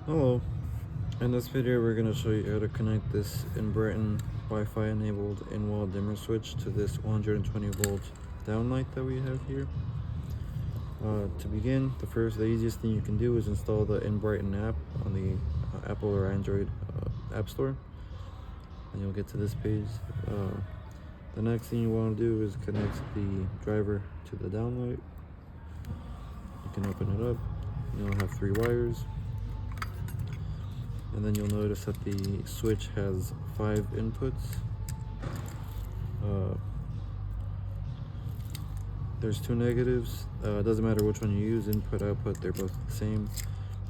Hello, in this video we're going to show you how to connect this in Britain Wi-Fi enabled in-wall dimmer switch to this 120 volt downlight that we have here. To begin, the easiest thing you can do is install the InBrighten app on the Apple or Android App Store, and you'll get to this page. The next thing you want to do is connect the driver to the downlight. You can open it up. You'll have 3 wires. And then you'll notice that the switch has 5 inputs. There's 2 negatives. It doesn't matter which one you use, input, output, they're both the same.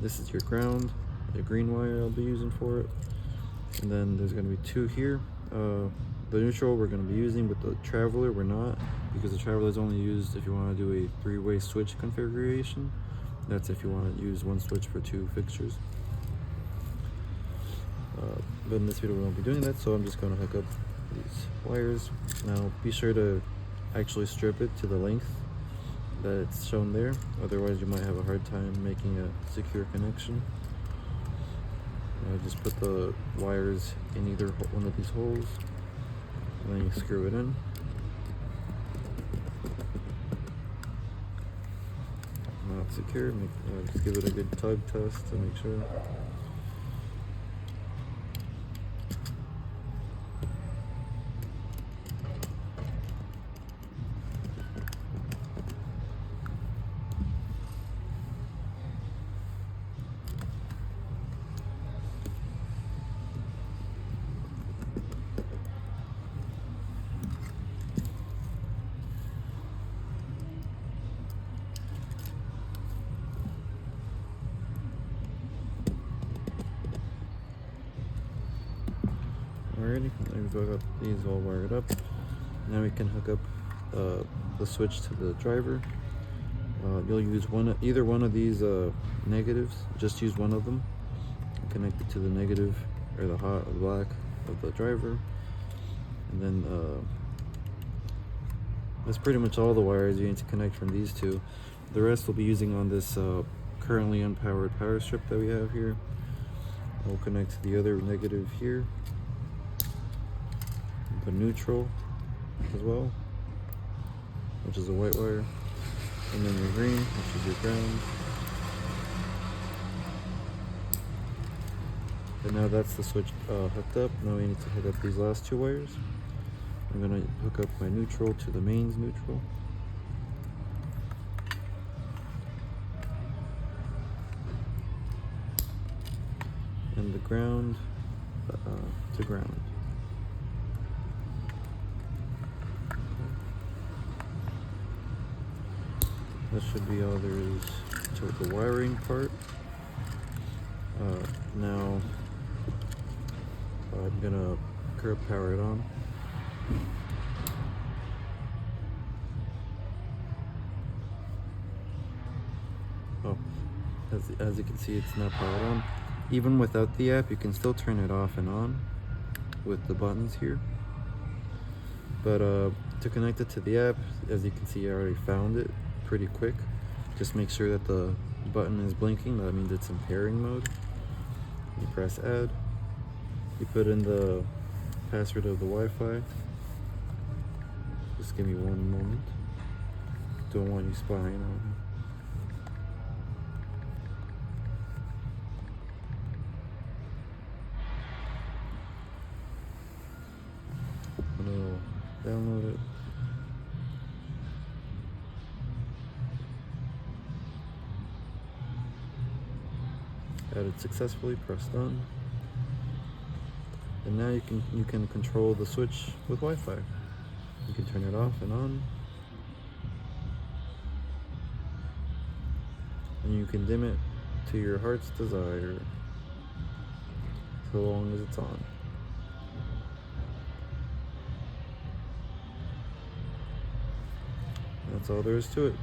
This is your ground, the green wire I'll be using for it. And then there's going to be 2 here. The neutral we're going to be using, but the traveler we're not, because the traveler is only used if you want to do a 3-way switch configuration. That's if you want to use one switch for 2 fixtures. But in this video we won't be doing that, so I'm just going to hook up these wires. Now be sure to actually strip it to the length that it's shown there, otherwise you might have a hard time making a secure connection. Just put the wires in either one of these holes, and then you screw it in. Not secure, just give it a good tug test to make sure. Alrighty, we've got these all wired up. Now we can hook up the switch to the driver. You'll use either one of these negatives. Just use one of them. Connect it to the negative or the hot or black of the driver, and then that's pretty much all the wires you need to connect from these 2. The rest we'll be using on this currently unpowered power strip that we have here. We'll connect to the other negative here, the neutral as well, which is a white wire, and then your green, which is your ground. And now that's the switch hooked up. Now we need to hook up these last 2 wires. I'm going to hook up my neutral to the mains neutral. And the ground to ground. That should be all there is to the wiring part. Now I'm gonna curb power it on. Oh, as you can see, it's not powered on. Even without the app, you can still turn it off and on with the buttons here. But to connect it to the app, as you can see, I already found it pretty quick. Just make sure that the button is blinking. That means it's in pairing mode. You press add. You put in the password of the Wi-Fi. Just give me one moment. Don't want you spying on me. I'm gonna download it. Added successfully, press done. And now you can control the switch with Wi-Fi. You can turn it off and on. And you can dim it to your heart's desire, so long as it's on. That's all there is to it.